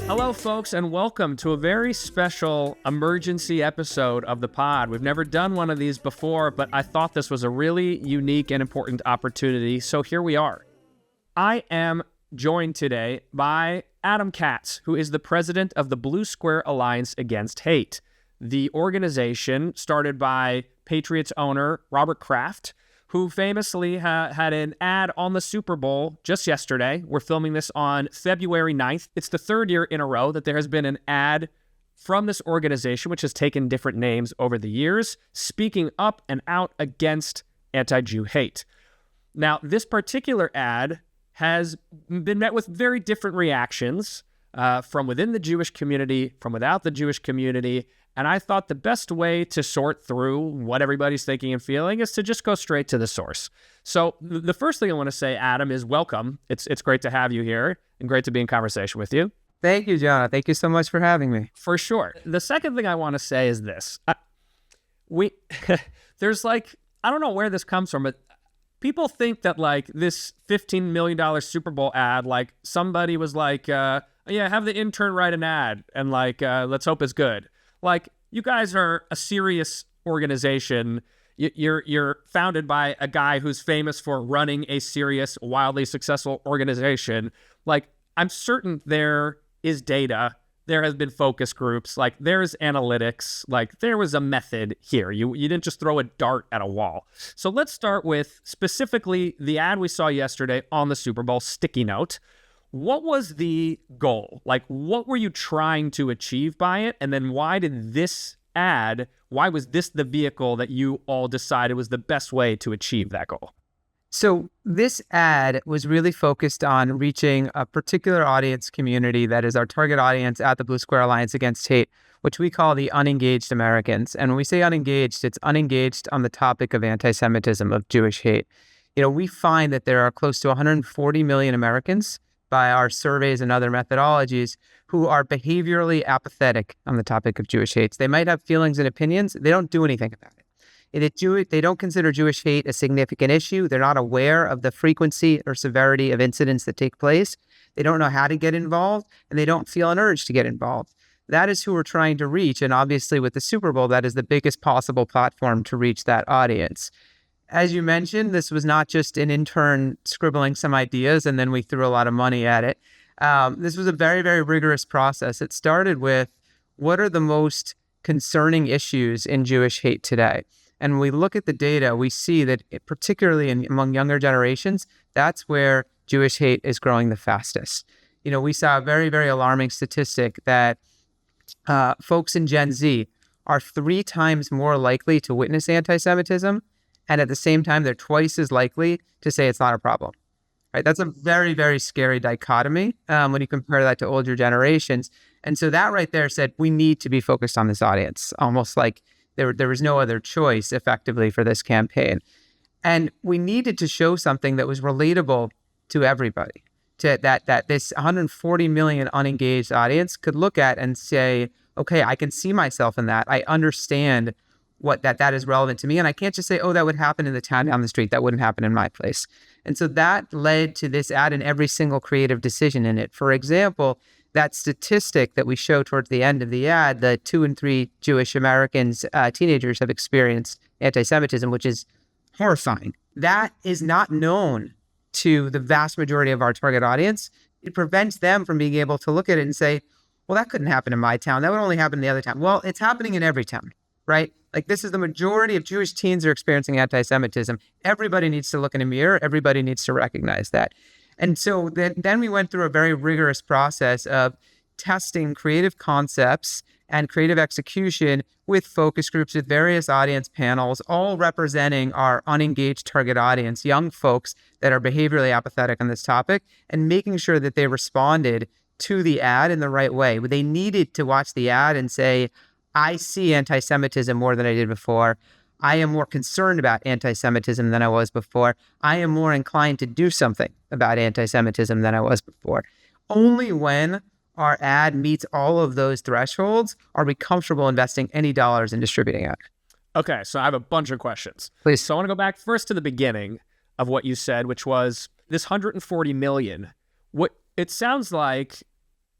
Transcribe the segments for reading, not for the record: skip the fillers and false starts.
Hello, folks, and welcome to a very special emergency episode of the pod. We've never done one of these before, but I thought this was a really unique and important opportunity, so here we are. I am joined today by Adam Katz, who is the president of the Blue Square Alliance Against Hate, the organization started by Patriots owner Robert Kraft, who famously had an ad on the Super Bowl just yesterday. We're filming this on February 9th. It's the third year in a row that there has been an ad from this organization, which has taken different names over the years, speaking up and out against anti-Jew hate. Now, this particular ad has been met with very different reactions from within the Jewish community, from without the Jewish community, and I thought the best way to sort through what everybody's thinking and feeling is to just go straight to the source. So the first thing I want to say, Adam, is welcome. It's great to have you here and great to be in conversation with you. Thank you, Jonah. Thank you so much for having me. For sure. The second thing I want to say is this. There's I don't know where this comes from, but people think that this $15 million Super Bowl ad, somebody was yeah, have the intern write an ad and let's hope it's good. You guys are a serious organization. You're founded by a guy who's famous for running a serious, wildly successful organization. I'm certain there is data. There has been focus groups. There's analytics. There was a method here. You didn't just throw a dart at a wall. So let's start with specifically the ad we saw yesterday on the Super Bowl sticky note. What was the goal? What were you trying to achieve by it? And then why was this the vehicle that you all decided was the best way to achieve that goal? So this ad was really focused on reaching a particular audience community that is our target audience at the Blue Square Alliance Against Hate, which we call the unengaged Americans. And when we say unengaged, it's unengaged on the topic of anti-Semitism, of Jewish hate. We find that there are close to 140 million Americans by our surveys and other methodologies who are behaviorally apathetic on the topic of Jewish hate. They might have feelings and opinions. They don't do anything about it. They don't consider Jewish hate a significant issue. They're not aware of the frequency or severity of incidents that take place. They don't know how to get involved, and they don't feel an urge to get involved. That is who we're trying to reach, and obviously with the Super Bowl, that is the biggest possible platform to reach that audience. As you mentioned, this was not just an intern scribbling some ideas and then we threw a lot of money at it. This was a very, very rigorous process. It started with what are the most concerning issues in Jewish hate today? And when we look at the data, we see that particularly among younger generations, that's where Jewish hate is growing the fastest. We saw a very, very alarming statistic that folks in Gen Z are 3 times more likely to witness anti-Semitism, and at the same time, they're twice as likely to say it's not a problem. Right? That's a very, very scary dichotomy when you compare that to older generations. And so that right there said, we need to be focused on this audience, almost like there was no other choice effectively for this campaign. And we needed to show something that was relatable to everybody, that this 140 million unengaged audience could look at and say, okay, I can see myself in that. I understand what that is relevant to me. And I can't just say, oh, that would happen in the town down the street. That wouldn't happen in my place. And so that led to this ad and every single creative decision in it. For example, that statistic that we show towards the end of the ad, that 2 in 3 Jewish Americans, teenagers have experienced anti-Semitism, which is horrifying. That is not known to the vast majority of our target audience. It prevents them from being able to look at it and say, well, that couldn't happen in my town. That would only happen in the other town. Well, it's happening in every town, right? This is the majority of Jewish teens are experiencing anti-Semitism. Everybody needs to look in a mirror. Everybody needs to recognize that. And so then we went through a very rigorous process of testing creative concepts and creative execution with focus groups, with various audience panels, all representing our unengaged target audience, young folks that are behaviorally apathetic on this topic, and making sure that they responded to the ad in the right way. They needed to watch the ad and say, I see anti-Semitism more than I did before. I am more concerned about anti-Semitism than I was before. I am more inclined to do something about anti-Semitism than I was before. Only when our ad meets all of those thresholds are we comfortable investing any dollars in distributing it. Okay, so I have a bunch of questions. Please. So I want to go back first to the beginning of what you said, which was this 140 million. What it sounds like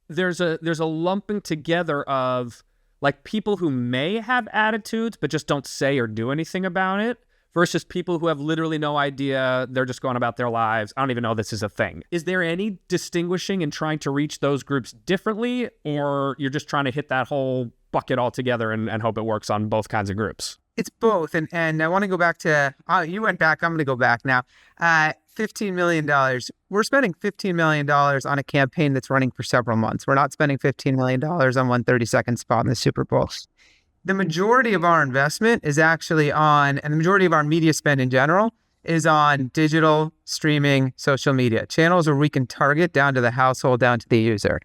there's a lumping together of like people who may have attitudes but just don't say or do anything about it versus people who have literally no idea. They're just going about their lives. I don't even know this is a thing. Is there any distinguishing in trying to reach those groups differently, or you're just trying to hit that whole bucket all together and hope it works on both kinds of groups? It's both. And I want to go back to, you went back, I'm going to go back now. $15 million. We're spending $15 million on a campaign that's running for several months. We're not spending $15 million on one 30-second spot in the Super Bowl. The majority of our investment is actually on, and the majority of our media spend in general is on digital, streaming, social media channels where we can target down to the household, down to the user.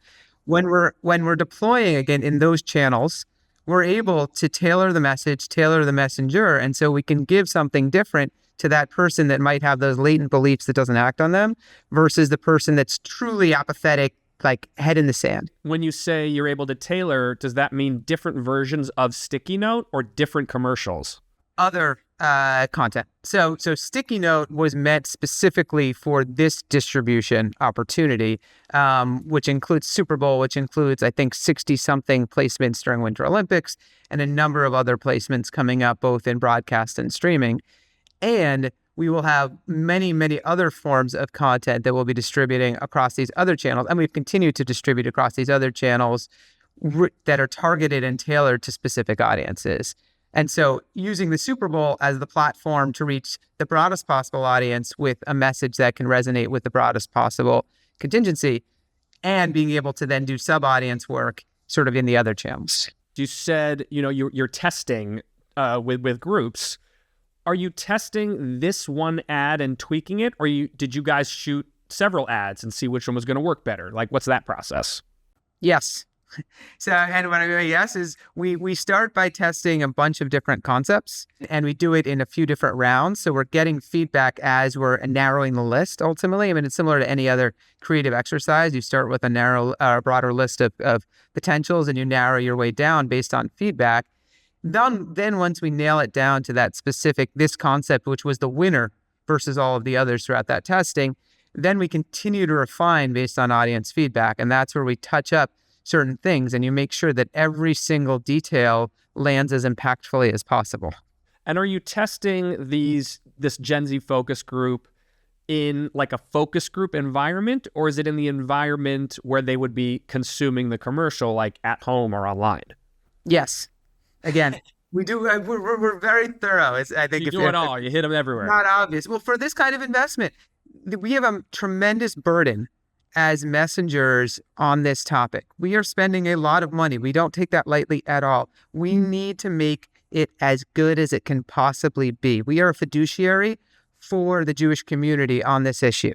When we're deploying again in those channels, we're able to tailor the message, tailor the messenger, and so we can give something different to that person that might have those latent beliefs that doesn't act on them versus the person that's truly apathetic, like head in the sand. When you say you're able to tailor, does that mean different versions of Sticky Note or different commercials? Other content. So Sticky Note was meant specifically for this distribution opportunity, which includes Super Bowl, which includes, I think, 60-something placements during Winter Olympics and a number of other placements coming up both in broadcast and streaming. And we will have many, many other forms of content that we'll be distributing across these other channels. And we've continued to distribute across these other channels that are targeted and tailored to specific audiences. And so using the Super Bowl as the platform to reach the broadest possible audience with a message that can resonate with the broadest possible contingency and being able to then do sub-audience work sort of in the other channels. You said, you're testing with groups. Are you testing this one ad and tweaking it, or did you guys shoot several ads and see which one was going to work better? Like, what's that process? Yes. So, and what I mean by yes is we start by testing a bunch of different concepts, and we do it in a few different rounds. So we're getting feedback as we're narrowing the list ultimately. I mean, it's similar to any other creative exercise. You start with a broader list of potentials, and you narrow your way down based on feedback. Then once we nail it down to that specific, this concept, which was the winner versus all of the others throughout that testing, then we continue to refine based on audience feedback. And that's where we touch up certain things and you make sure that every single detail lands as impactfully as possible. And are you testing this Gen Z focus group in like a focus group environment, or is it in the environment where they would be consuming the commercial, like at home or online? Yes. Again, we do. We're very thorough. I think you do it all. You hit them everywhere. Not obvious. Well, for this kind of investment, we have a tremendous burden as messengers on this topic. We are spending a lot of money. We don't take that lightly at all. We need to make it as good as it can possibly be. We are a fiduciary for the Jewish community on this issue.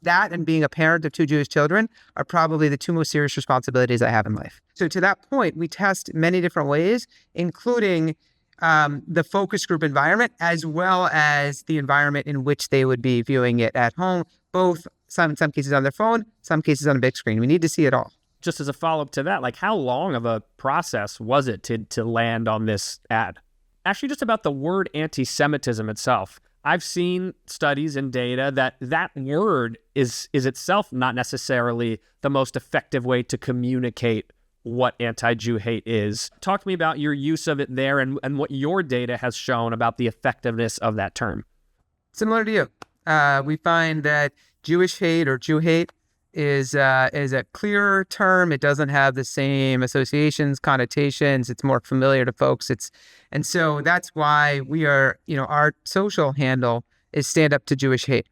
That and being a parent of two Jewish children are probably the two most serious responsibilities I have in life. So to that point, we test many different ways, including the focus group environment, as well as the environment in which they would be viewing it at home, both some cases on their phone, some cases on a big screen. We need to see it all. Just as a follow-up to that, like how long of a process was it to land on this ad? Actually, just about the word anti-Semitism itself. I've seen studies and data that word is itself not necessarily the most effective way to communicate what anti-Jew hate is. Talk to me about your use of it there and what your data has shown about the effectiveness of that term. Similar to you. We find that Jewish hate or Jew hate is a clearer term. It doesn't have the same associations, connotations. It's more familiar to folks. And so that's why we are, our social handle is stand up to Jewish hate.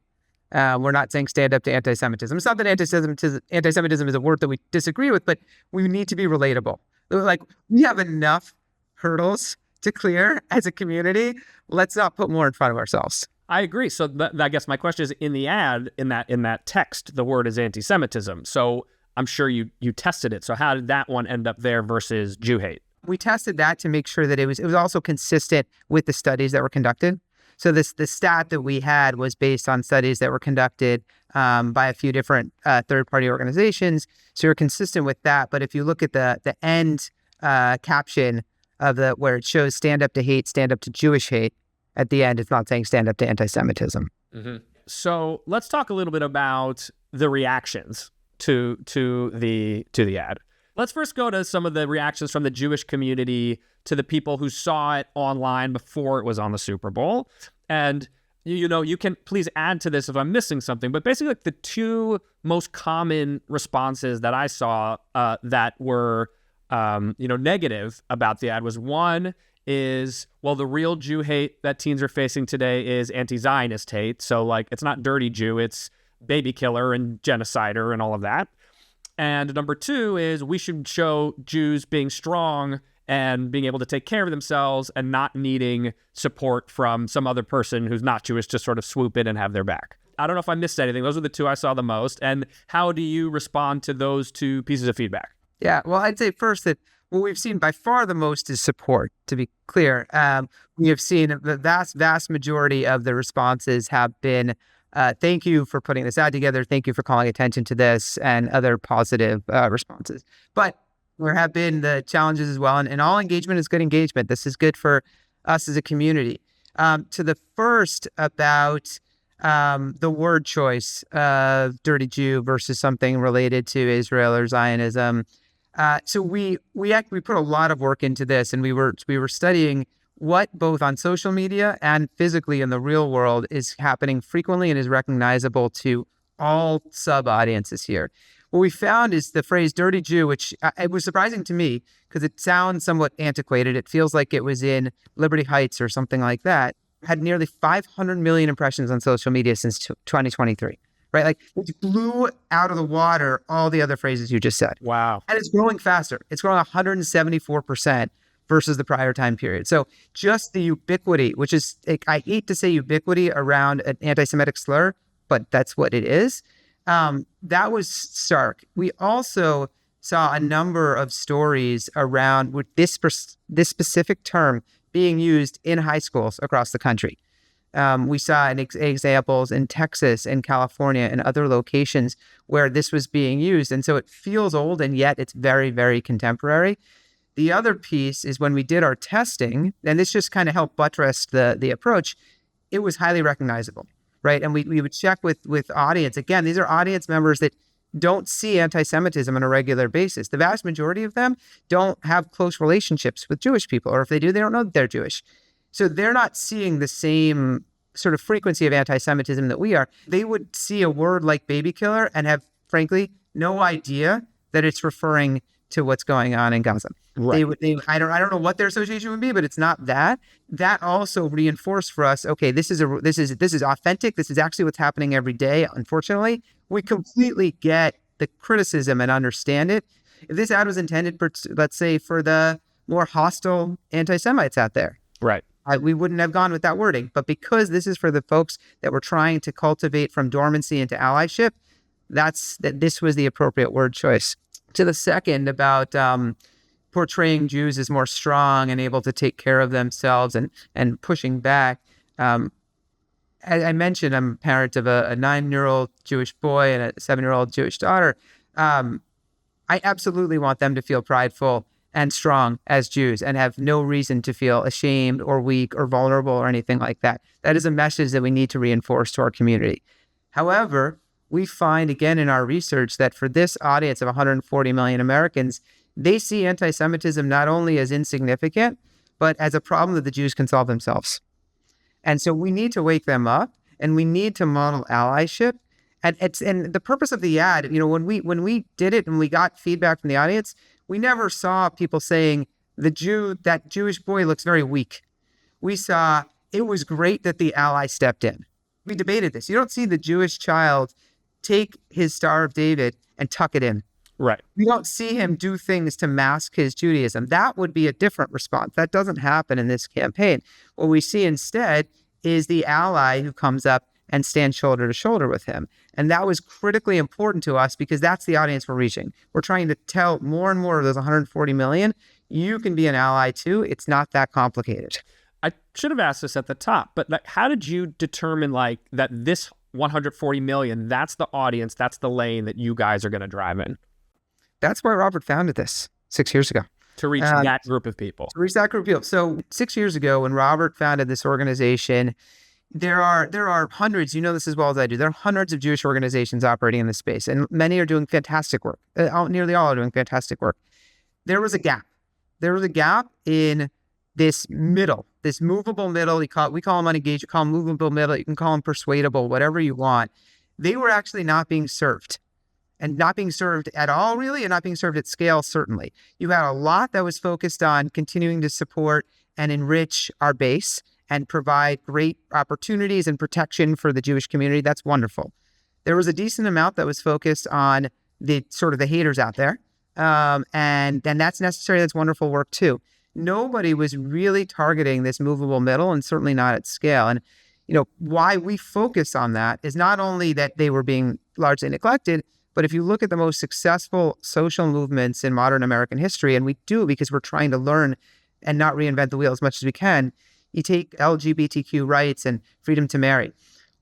We're not saying stand up to anti-Semitism. It's not that anti-Semitism is a word that we disagree with, but we need to be relatable. Like, we have enough hurdles to clear as a community. Let's not put more in front of ourselves. I agree. So I guess my question is, in the ad, in that text, the word is anti-Semitism. So I'm sure you tested it. So how did that one end up there versus Jew hate? We tested that to make sure that it was also consistent with the studies that were conducted. So the stat that we had was based on studies that were conducted by a few different third-party organizations. So you're consistent with that. But if you look at the end caption of where it shows stand up to hate, stand up to Jewish hate, at the end, it's not saying stand up to anti-Semitism. Mm-hmm. So let's talk a little bit about the reactions to the ad. Let's first go to some of the reactions from the Jewish community to the people who saw it online before it was on the Super Bowl. And, you can please add to this if I'm missing something, but basically like the two most common responses that I saw that were, negative about the ad was, one is, well, the real Jew hate that teens are facing today is anti-Zionist hate. So like, it's not dirty Jew, it's baby killer and genocider and all of that. And number two is we should show Jews being strong and being able to take care of themselves and not needing support from some other person who's not Jewish to sort of swoop in and have their back. I don't know if I missed anything. Those are the two I saw the most. And how do you respond to those two pieces of feedback? Yeah, well, I'd say first that what we've seen by far the most is support, to be clear. We have seen the vast majority of the responses have been, thank you for putting this ad together. Thank you for calling attention to this, and other positive responses. But there have been the challenges as well. And all engagement is good engagement. This is good for us as a community. To the first about the word choice of dirty Jew versus something related to Israel or Zionism. So we put a lot of work into this, and we were studying what both on social media and physically in the real world is happening frequently and is recognizable to all sub-audiences here. What we found is the phrase dirty Jew, which it was surprising to me because it sounds somewhat antiquated. It feels like it was in Liberty Heights or something like that, had nearly 500 million impressions on social media since 2023, right? Like it blew out of the water all the other phrases you just said. Wow. And it's growing faster. It's growing 174% versus the prior time period. So just the ubiquity, which is, I hate to say ubiquity around an anti-Semitic slur, but that's what it is. That was stark. We also saw a number of stories around with this specific term being used in high schools across the country. We saw examples in Texas and California and other locations where this was being used. And so it feels old, and yet it's very, very contemporary. The other piece is when we did our testing, and this just kind of helped buttress the approach, it was highly recognizable, right? And we would check with audience. Again, these are audience members that don't see anti-Semitism on a regular basis. The vast majority of them don't have close relationships with Jewish people, or if they do, they don't know that they're Jewish. So they're not seeing the same sort of frequency of anti-Semitism that we are. They would see a word like baby killer and have, frankly, no idea that it's referring to what's going on in Gaza. Right. I don't know what their association would be, but it's not that. That also reinforced for us, okay, this is authentic. This is actually what's happening every day. Unfortunately, we completely get the criticism and understand it. If this ad was intended, let's say, for the more hostile anti-Semites out there, right, we wouldn't have gone with that wording. But because this is for the folks that we're trying to cultivate from dormancy into allyship, this was the appropriate word choice. To the second about portraying Jews as more strong and able to take care of themselves and pushing back. As I mentioned, I'm a parent of a 9-year-old Jewish boy and a 7-year-old Jewish daughter. I absolutely want them to feel prideful and strong as Jews and have no reason to feel ashamed or weak or vulnerable or anything like that. That is a message that we need to reinforce to our community. However, we find again in our research that for this audience of 140 million Americans, they see anti-Semitism not only as insignificant, but as a problem that the Jews can solve themselves. And so we need to wake them up, and we need to model allyship. And the purpose of the ad, when we did it and we got feedback from the audience, we never saw people saying that Jewish boy looks very weak. We saw it was great that the ally stepped in. We debated this. You don't see the Jewish child take his Star of David and tuck it in. Right. We don't see him do things to mask his Judaism. That would be a different response. That doesn't happen in this campaign. What we see instead is the ally who comes up and stands shoulder to shoulder with him. And that was critically important to us because that's the audience we're reaching. We're trying to tell more and more of those 140 million, you can be an ally too. It's not that complicated. I should have asked this at the top, but how did you determine that this 140 million, that's the audience, that's the lane that you guys are going to drive in? That's why Robert founded this 6 years ago. To reach that group of people. So 6 years ago, when Robert founded this organization, there are hundreds, you know this as well as I do, there are hundreds of Jewish organizations operating in this space, and many are doing fantastic work. Nearly all are doing fantastic work. there was a gap. There was a gap in this movable middle. We call them unengaged, you call them movable middle, you can call them persuadable, whatever you want. They were actually not being served. And not being served at all, really, and not being served at scale, certainly. You had a lot that was focused on continuing to support and enrich our base and provide great opportunities and protection for the Jewish community. That's wonderful. There was a decent amount that was focused on the sort of the haters out there. And that's necessary. That's wonderful work too. Nobody was really targeting this movable middle, and certainly not at scale. And, why we focus on that is not only that they were being largely neglected, but if you look at the most successful social movements in modern American history, and we do because we're trying to learn and not reinvent the wheel as much as we can, you take LGBTQ rights and freedom to marry.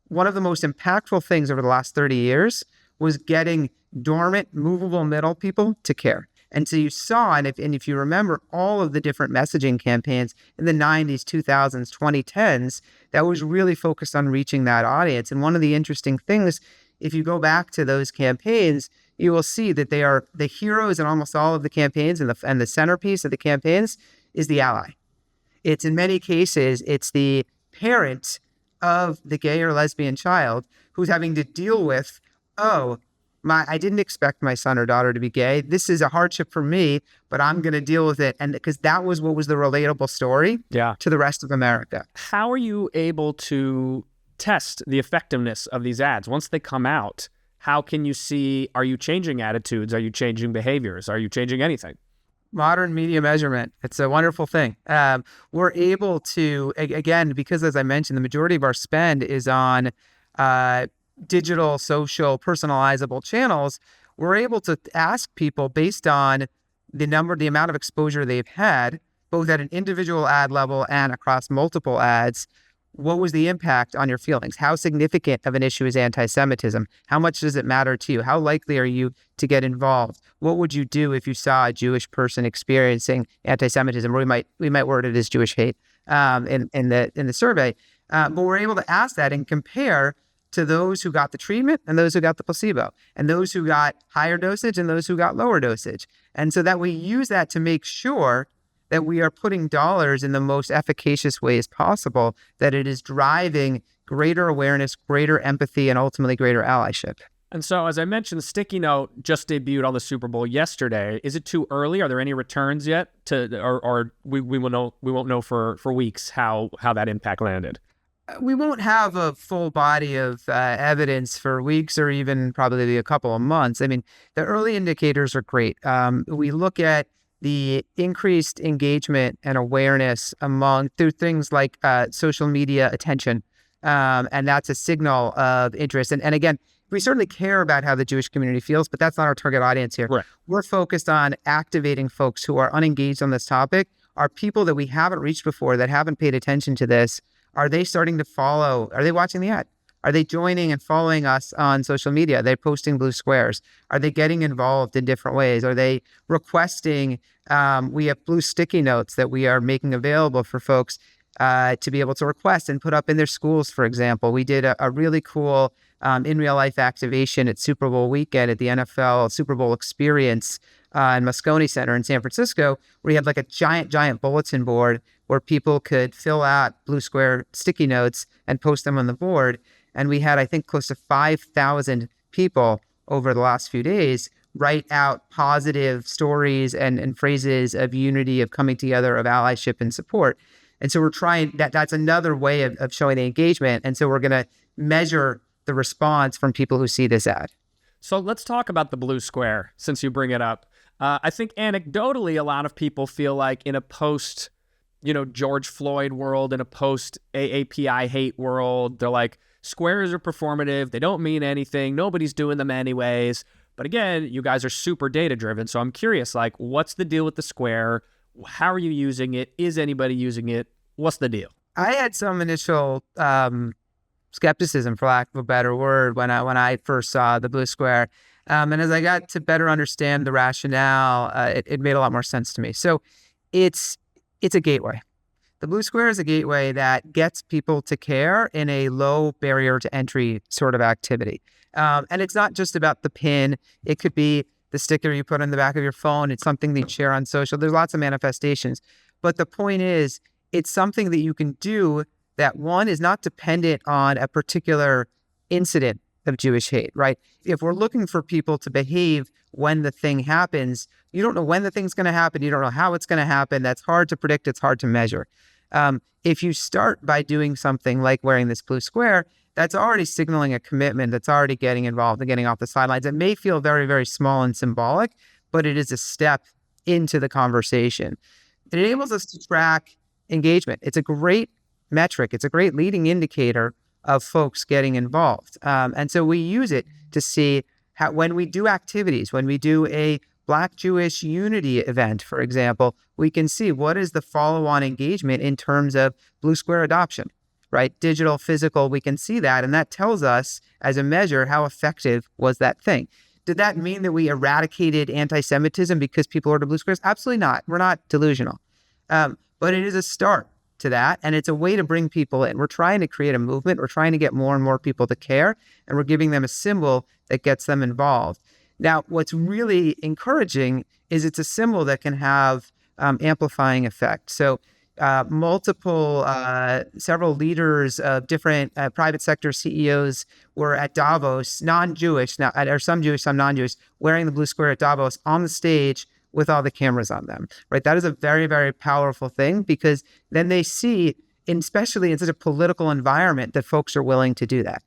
One of the most impactful things over the last 30 years was getting dormant, movable middle people to care. And so you saw, and if you remember all of the different messaging campaigns in the 90s, 2000s, 2010s, that was really focused on reaching that audience. And one of the interesting things, if you go back to those campaigns, you will see that they are the heroes in almost all of the campaigns, and the centerpiece of the campaigns is the ally. It's in many cases, it's the parent of the gay or lesbian child who's having to deal with, I didn't expect my son or daughter to be gay. This is a hardship for me, but I'm going to deal with it. And because that was what was the relatable story to the rest of America. How are you able to test the effectiveness of these ads? Once they come out, how can you see, are you changing attitudes? Are you changing behaviors? Are you changing anything? Modern media measurement. It's a wonderful thing. We're able to, again, because as I mentioned, the majority of our spend is on digital, social, personalizable channels. We're able to ask people based on the amount of exposure they've had, both at an individual ad level and across multiple ads. What was the impact on your feelings? How significant of an issue is anti-Semitism? How much does it matter to you? How likely are you to get involved? What would you do if you saw a Jewish person experiencing anti-Semitism? Or we might word it as Jewish hate in the survey. But we're able to ask that and compare to those who got the treatment and those who got the placebo, and those who got higher dosage and those who got lower dosage. And so that we use that to make sure that we are putting dollars in the most efficacious ways possible, that it is driving greater awareness, greater empathy, and ultimately greater allyship. And so, as I mentioned, the Sticky Note just debuted on the Super Bowl yesterday. Is it too early? Are there any returns yet? Or we won't know for weeks how that impact landed? We won't have a full body of evidence for weeks or even probably a couple of months. I mean, the early indicators are great. We look at the increased engagement and awareness through things like social media attention. And that's a signal of interest. And again, we certainly care about how the Jewish community feels, but that's not our target audience here. Right. We're focused on activating folks who are unengaged on this topic, are people that we haven't reached before, that haven't paid attention to this. Are they starting to follow? Are they watching the ad? Are they joining and following us on social media? Are they posting blue squares? Are they getting involved in different ways? Are they requesting? We have blue sticky notes that we are making available for folks to be able to request and put up in their schools, for example. We did a really cool in real life activation at Super Bowl weekend at the NFL Super Bowl Experience in Moscone Center in San Francisco, where you had like a giant bulletin board where people could fill out blue square sticky notes and post them on the board. And we had, I think, close to 5,000 people over the last few days write out positive stories and phrases of unity, of coming together, of allyship and support. And so we're trying, that's another way of showing the engagement. And so we're going to measure the response from people who see this ad. So let's talk about the blue square, since you bring it up. I think anecdotally, a lot of people feel like in a post, George Floyd world, in a post AAPI hate world, they're like, squares are performative. They don't mean anything. Nobody's doing them anyways. But again, you guys are super data driven. So I'm curious, like, what's the deal with the square? How are you using it? Is anybody using it? What's the deal? I had some initial skepticism, for lack of a better word, when I first saw the blue square. And as I got to better understand the rationale, it made a lot more sense to me. So it's a gateway. The blue square is a gateway that gets people to care in a low barrier to entry sort of activity. And it's not just about the pin. It could be the sticker you put on the back of your phone. It's something that you share on social. There's lots of manifestations. But the point is, it's something that you can do that, one, is not dependent on a particular incident of Jewish hate, right? If we're looking for people to behave when the thing happens, you don't know when the thing's going to happen. You don't know how it's going to happen. That's hard to predict. It's hard to measure. If you start by doing something like wearing this blue square, that's already signaling a commitment. That's already getting involved and getting off the sidelines. It may feel very, very small and symbolic, but it is a step into the conversation. It enables us to track engagement. It's a great metric. It's a great leading indicator of folks getting involved. And so we use it to see how, when we do activities, when we do a Black Jewish unity event, for example, we can see what is the follow-on engagement in terms of blue square adoption, right? Digital, physical, we can see that. And that tells us as a measure how effective was that thing. Did that mean that we eradicated anti-Semitism because people ordered blue squares? Absolutely not. We're not delusional. But it is a start to that. And it's a way to bring people in. We're trying to create a movement. We're trying to get more and more people to care. And we're giving them a symbol that gets them involved. Now, what's really encouraging is it's a symbol that can have amplifying effect. So several leaders of different private sector CEOs were at Davos, non-Jewish, or some Jewish, some non-Jewish, wearing the blue square at Davos on the stage with all the cameras on them, right? That is a very, very powerful thing, because then they see, especially in such a political environment, that folks are willing to do that.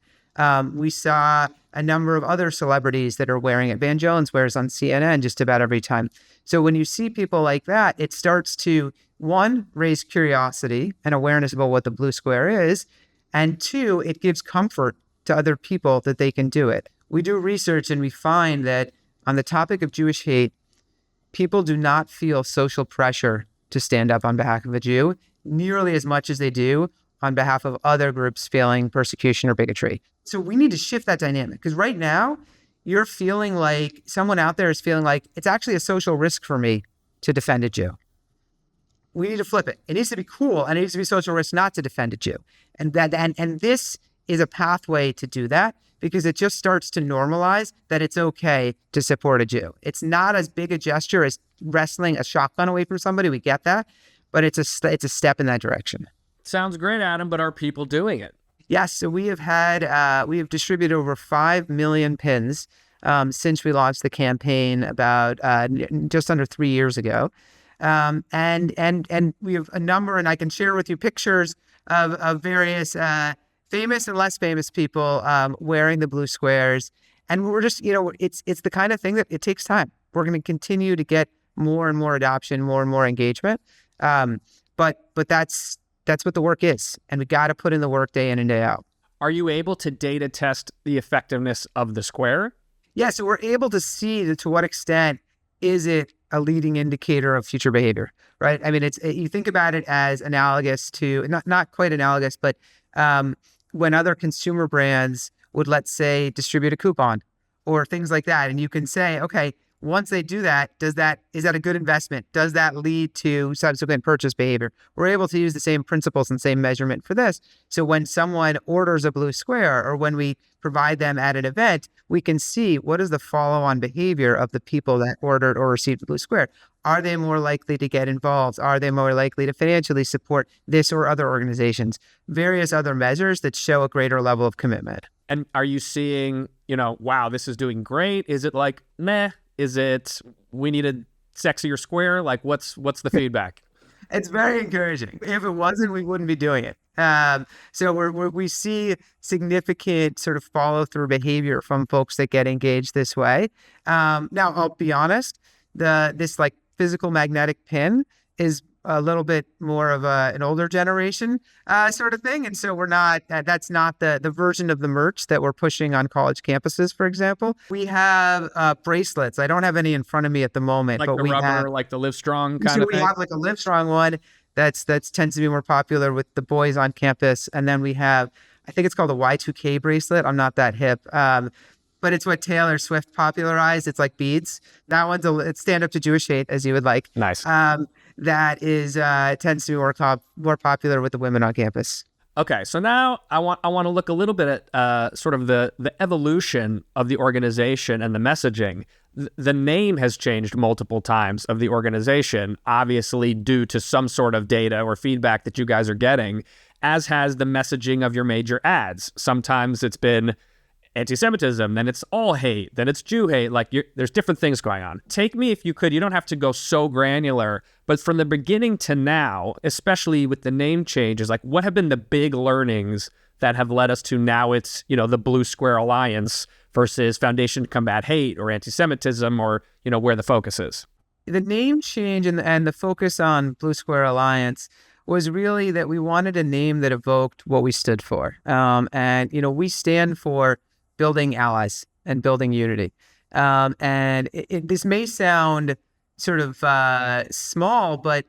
We saw a number of other celebrities that are wearing it. Van Jones wears on CNN just about every time. So when you see people like that, it starts to, one, raise curiosity and awareness about what the blue square is, and two, it gives comfort to other people that they can do it. We do research and we find that on the topic of Jewish hate, people do not feel social pressure to stand up on behalf of a Jew nearly as much as they do on behalf of other groups feeling persecution or bigotry. So we need to shift that dynamic, because right now you're feeling like someone out there is feeling like it's actually a social risk for me to defend a Jew. We need to flip it. It needs to be cool, and it needs to be a social risk not to defend a Jew. And this is a pathway to do that, because it just starts to normalize that it's okay to support a Jew. It's not as big a gesture as wrestling a shotgun away from somebody. We get that, but it's a step in that direction. Sounds great, Adam, but are people doing it? Yes, so we have distributed over 5 million pins since we launched the campaign about just under 3 years ago. And we have a number, and I can share with you pictures of various famous and less famous people wearing the blue squares. And we're just, it's the kind of thing that it takes time. We're going to continue to get more and more adoption, more and more engagement. But that's what the work is. And we got to put in the work day in and day out. Are you able to data test the effectiveness of the square? Yeah, so we're able to see to what extent is it a leading indicator of future behavior, right? I mean, you think about it as analogous to, not quite analogous, but when other consumer brands would, let's say, distribute a coupon or things like that. And you can say, okay, once they do that, is that a good investment? Does that lead to subsequent purchase behavior? We're able to use the same principles and same measurement for this. So when someone orders a blue square, or when we provide them at an event, we can see what is the follow-on behavior of the people that ordered or received the blue square. Are they more likely to get involved? Are they more likely to financially support this or other organizations? Various other measures that show a greater level of commitment. And are you seeing, wow, this is doing great? Is it like, meh? Is it, we need a sexier square? Like, what's the feedback? It's very encouraging. If it wasn't, we wouldn't be doing it. So we see significant sort of follow-through behavior from folks that get engaged this way. Now, I'll be honest, this like physical magnetic pin is a little bit more of an older generation sort of thing. And so that's not the version of the merch that we're pushing on college campuses, for example. We have bracelets. I don't have any in front of me at the moment. Like but the rubber, like the Live Strong kind of thing? We have like a Live Strong one that tends to be more popular with the boys on campus. And then we have, I think it's called a Y2K bracelet. I'm not that hip. But it's what Taylor Swift popularized. It's like beads. That one's it's stand up to Jewish hate, as you would like. Nice. That is tends to be more popular with the women on campus. Okay, so now I want to look a little bit at sort of the evolution of the organization and the messaging. The name has changed multiple times of the organization, obviously due to some sort of data or feedback that you guys are getting, as has the messaging of your major ads. Sometimes it's been anti-Semitism, then it's all hate, then it's Jew hate. Like, there's different things going on. Take me, if you could, you don't have to go so granular, but from the beginning to now, especially with the name changes, like, what have been the big learnings that have led us to now it's, the Blue Square Alliance versus Foundation to Combat Hate or Anti-Semitism, or, where the focus is? The name change and the focus on Blue Square Alliance was really that we wanted a name that evoked what we stood for. We stand for building allies and building unity. This may sound sort of small, but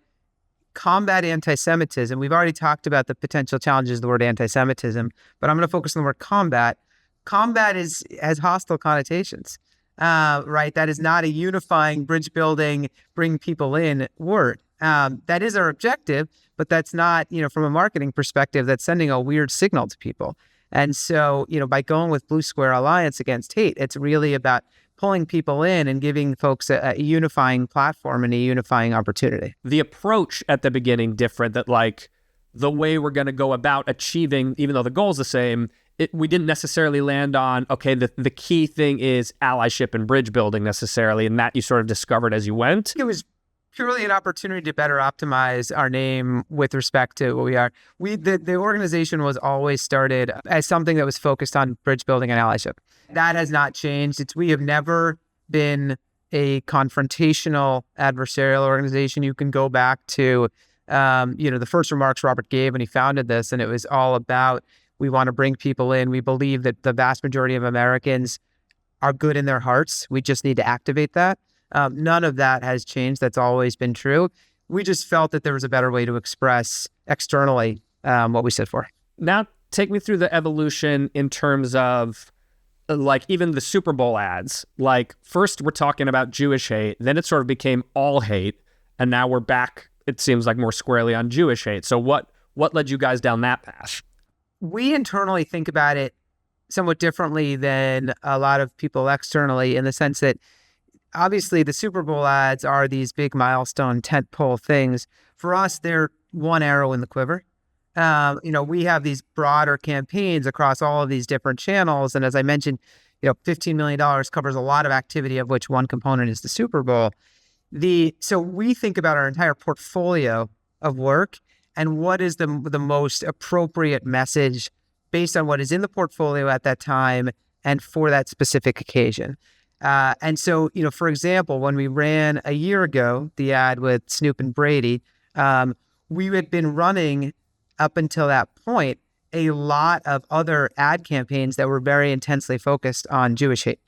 combat anti-Semitism. We've already talked about the potential challenges of the word anti-Semitism, but I'm going to focus on the word combat. Combat has hostile connotations, right? That is not a unifying, bridge building, bring people in word. That is our objective, but that's not, from a marketing perspective, that's sending a weird signal to people. And so, by going with Blue Square Alliance against hate, it's really about pulling people in and giving folks a unifying platform and a unifying opportunity. The approach at the beginning different, that like the way we're going to go about achieving, even though the goal's the same, we didn't necessarily land on, okay, the key thing is allyship and bridge building necessarily, and that you sort of discovered as you went. It was purely an opportunity to better optimize our name with respect to what we are. The organization was always started as something that was focused on bridge building and allyship. That has not changed. We have never been a confrontational adversarial organization. You can go back to, the first remarks Robert gave when he founded this, and it was all about, we want to bring people in. We believe that the vast majority of Americans are good in their hearts. We just need to activate that. None of that has changed. That's always been true. We just felt that there was a better way to express externally what we stood for. Now, take me through the evolution in terms of, like, even the Super Bowl ads. Like, first we're talking about Jewish hate, then it sort of became all hate, and now we're back, it seems like, more squarely on Jewish hate. So what led you guys down that path? We internally think about it somewhat differently than a lot of people externally, in the sense that obviously the Super Bowl ads are these big milestone tentpole things. For us, they're one arrow in the quiver. We have these broader campaigns across all of these different channels. And as I mentioned, $15 million covers a lot of activity, of which one component is the Super Bowl. So we think about our entire portfolio of work and what is the most appropriate message based on what is in the portfolio at that time and for that specific occasion. And so, for example, when we ran a year ago, the ad with Snoop and Brady, we had been running up until that point a lot of other ad campaigns that were very intensely focused on Jewish hate.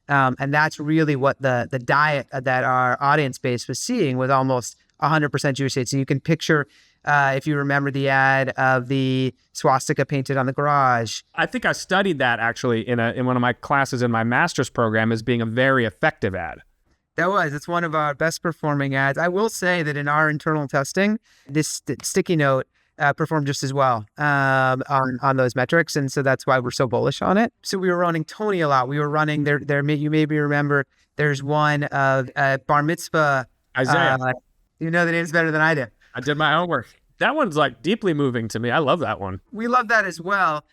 And that's really what the diet that our audience base was seeing, was almost 100% Jewish hate. So you can picture, if you remember the ad of the swastika painted on the garage. I think I studied that actually in one of my classes in my master's program as being a very effective ad. It's one of our best performing ads. I will say that in our internal testing, this sticky note performed just as well on those metrics. And so that's why we're so bullish on it. So we were running Tony a lot. We were running there. You maybe remember, there's one of Bar Mitzvah. Isaiah. You know the names better than I do. I did my own work. That one's like deeply moving to me. I love that one. We love that as well.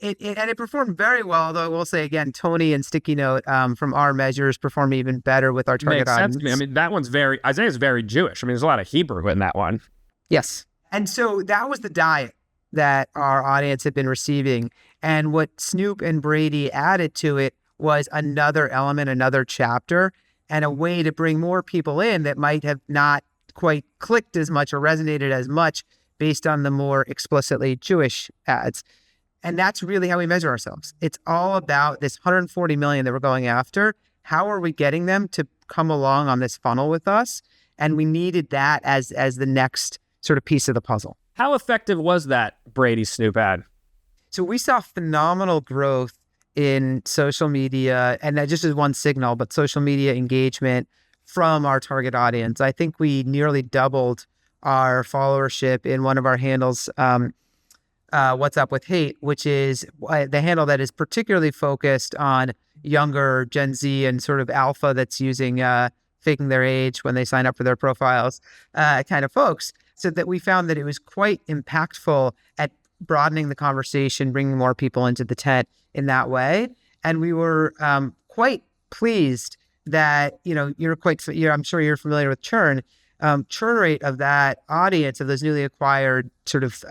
It performed very well, although I will say again, Tony and Sticky Note from our measures perform even better with our target audience. Makes sense to me. I mean, that one's Isaiah's very Jewish. I mean, there's a lot of Hebrew in that one. Yes. And so that was the diet that our audience had been receiving. And what Snoop and Brady added to it was another element, another chapter, and a way to bring more people in that might have not quite clicked as much or resonated as much based on the more explicitly Jewish ads. And that's really how we measure ourselves. It's all about this 140 million that we're going after. How are we getting them to come along on this funnel with us? And we needed that as the next sort of piece of the puzzle. How effective was that Brady Snoop ad? So we saw phenomenal growth in social media, and that just is one signal, but social media engagement from our target audience. I think we nearly doubled our followership in one of our handles What's Up with Hate, which is the handle that is particularly focused on younger Gen Z and sort of alpha that's using faking their age when they sign up for their profiles kind of folks. So that we found that it was quite impactful at broadening the conversation, bringing more people into the tent in that way. And we were quite pleased that, I'm sure you're familiar with churn. Churn rate of that audience, of those newly acquired sort of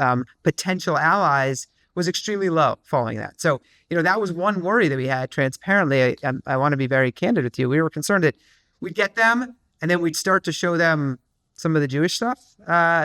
potential allies, was extremely low following that. So, that was one worry that we had transparently. I want to be very candid with you. We were concerned that we'd get them and then we'd start to show them some of the Jewish stuff,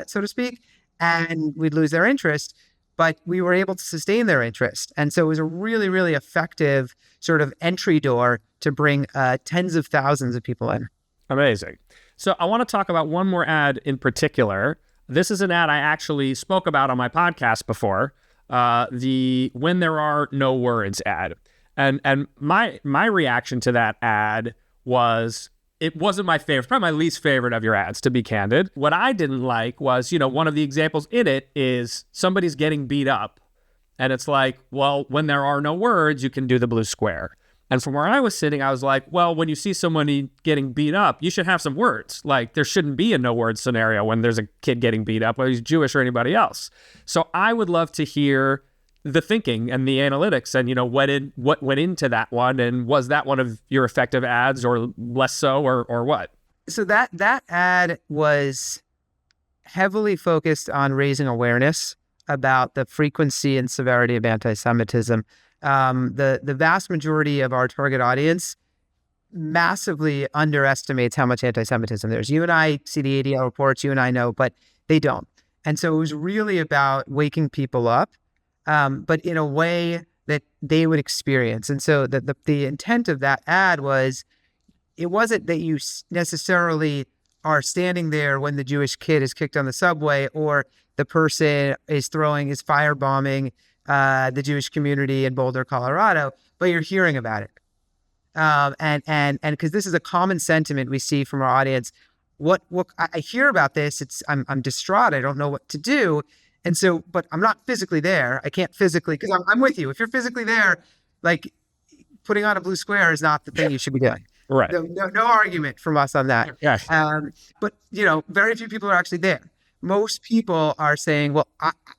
so to speak, and we'd lose their interest. But we were able to sustain their interest. And so it was a really, really effective sort of entry door to bring tens of thousands of people in. Amazing. So I want to talk about one more ad in particular. This is an ad I actually spoke about on my podcast before, the When There Are No Words ad. And my reaction to that ad was, it wasn't my favorite, probably my least favorite of your ads, to be candid. What I didn't like was, one of the examples in it is somebody's getting beat up. And it's like, well, when there are no words, you can do the blue square. And from where I was sitting, I was like, well, when you see somebody getting beat up, you should have some words. Like, there shouldn't be a no words scenario when there's a kid getting beat up, whether he's Jewish or anybody else. So I would love to hear the thinking and the analytics and, what went into that one. And was that one of your effective ads or less so or what? So that ad was heavily focused on raising awareness about the frequency and severity of anti-Semitism. The vast majority of our target audience massively underestimates how much anti-Semitism there's. You and I see the ADL reports, you and I know, but they don't. And so it was really about waking people up, but in a way that they would experience. And so the intent of that ad was, it wasn't that you necessarily are standing there when the Jewish kid is kicked on the subway or the person is firebombing the Jewish community in Boulder, Colorado, but you're hearing about it. And because this is a common sentiment we see from our audience, what I hear about this, I'm distraught. I don't know what to do. And so, but I'm not physically there. I can't physically, because I'm with you. If you're physically there, like, putting on a blue square is not the thing you should be doing. Right. No argument from us on that. Yes. But, very few people are actually there. Most people are saying, well,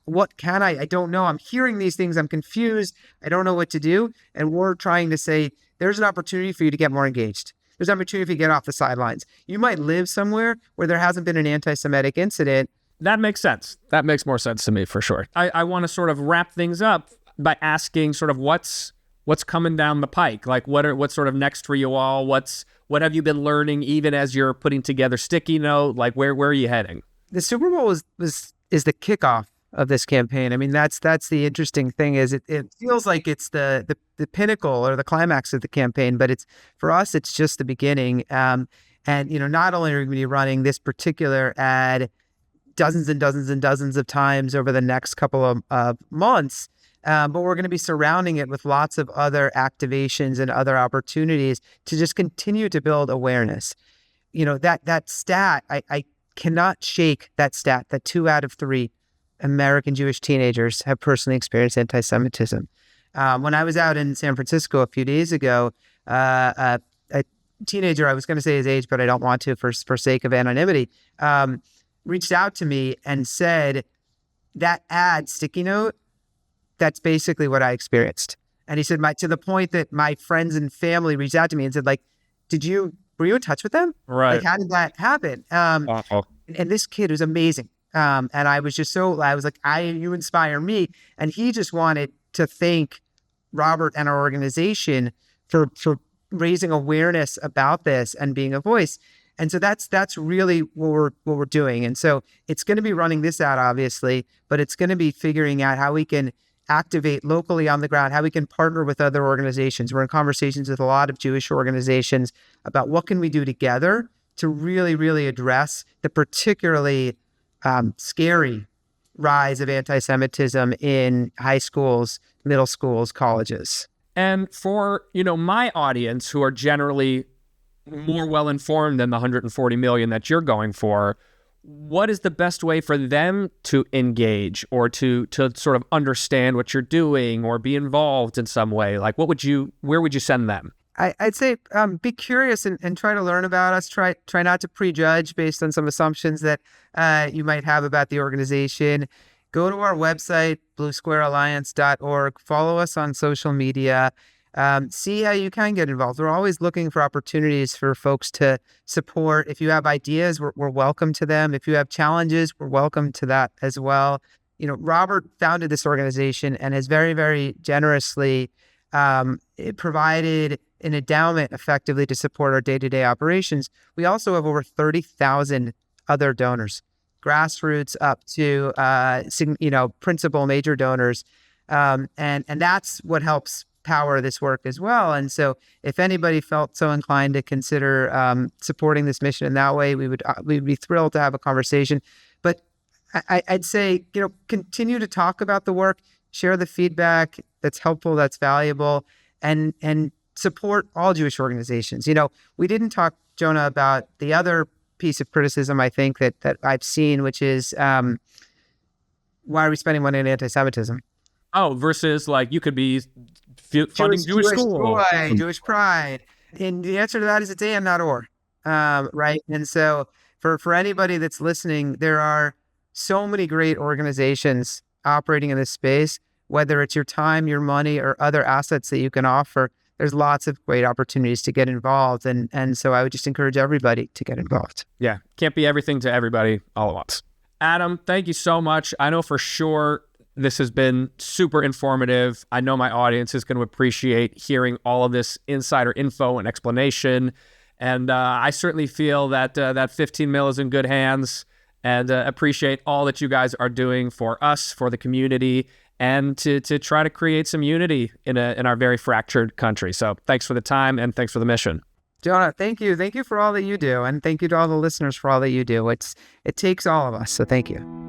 what can I don't know. I'm hearing these things. I'm confused. I don't know what to do. And we're trying to say, there's an opportunity for you to get more engaged. There's an opportunity for you to get off the sidelines. You might live somewhere where there hasn't been an anti-Semitic incident. That makes sense. That makes more sense to me for sure. I want to sort of wrap things up by asking sort of what's coming down the pike? Like what's sort of next for you all? What have you been learning even as you're putting together Sticky Note? Like where are you heading? The Super Bowl is the kickoff of this campaign. I mean, that's the interesting thing is it feels like it's the pinnacle or the climax of the campaign, but for us, it's just the beginning. And not only are we going to be running this particular ad dozens and dozens and dozens of times over the next couple of months, but we're going to be surrounding it with lots of other activations and other opportunities to just continue to build awareness. That stat, I cannot shake that stat that 2 out of 3 American Jewish teenagers have personally experienced anti-Semitism. When I was out in San Francisco a few days ago, a teenager, I was going to say his age, but I don't want to for sake of anonymity, reached out to me and said, that ad, Sticky Note, that's basically what I experienced. And he said, to the point that my friends and family reached out to me and said, like, were you in touch with them? Right. Like, how did that happen? Awful. And this kid was amazing. And I was just I was like, you inspire me. And he just wanted to thank Robert and our organization for raising awareness about this and being a voice. And so that's really what we're doing. And so it's going to be running this out, obviously, but it's going to be figuring out how we can activate locally on the ground, how we can partner with other organizations. We're in conversations with a lot of Jewish organizations about what can we do together to really, really address the particularly scary rise of anti-Semitism in high schools, middle schools, colleges. And for, my audience who are generally more well-informed than the 140 million that you're going for, what is the best way for them to engage or to sort of understand what you're doing or be involved in some way? Like, where would you send them? I'd say be curious and try to learn about us. Try not to prejudge based on some assumptions that you might have about the organization. Go to our website, bluesquarealliance.org. Follow us on social media. See how you can get involved. We're always looking for opportunities for folks to support. If you have ideas, we're welcome to them. If you have challenges, we're welcome to that as well. You know, Robert founded this organization and has very, very generously provided an endowment effectively to support our day-to-day operations. We also have over 30,000 other donors, grassroots up to principal major donors, and that's what helps power this work as well. And so if anybody felt so inclined to consider supporting this mission in that way, we'd be thrilled to have a conversation. But I'd say, continue to talk about the work, share the feedback that's helpful, that's valuable, and support all Jewish organizations. We didn't talk, Jonah, about the other piece of criticism I think that I've seen, which is why are we spending money on anti-Semitism? Oh, versus like you could be funding Jewish school. Jewish pride. And the answer to that is it's and not or, right? And so for anybody that's listening, there are so many great organizations operating in this space, whether it's your time, your money, or other assets that you can offer. There's lots of great opportunities to get involved. And so I would just encourage everybody to get involved. Yeah. Can't be everything to everybody all at once. Adam, thank you so much. I know for sure this has been super informative. I know my audience is going to appreciate hearing all of this insider info and explanation. And I certainly feel that that 15 mil is in good hands, and appreciate all that you guys are doing for us, for the community, and to try to create some unity in our very fractured country. So thanks for the time and thanks for the mission. Jonah, thank you. Thank you for all that you do. And thank you to all the listeners for all that you do. It takes all of us. So thank you.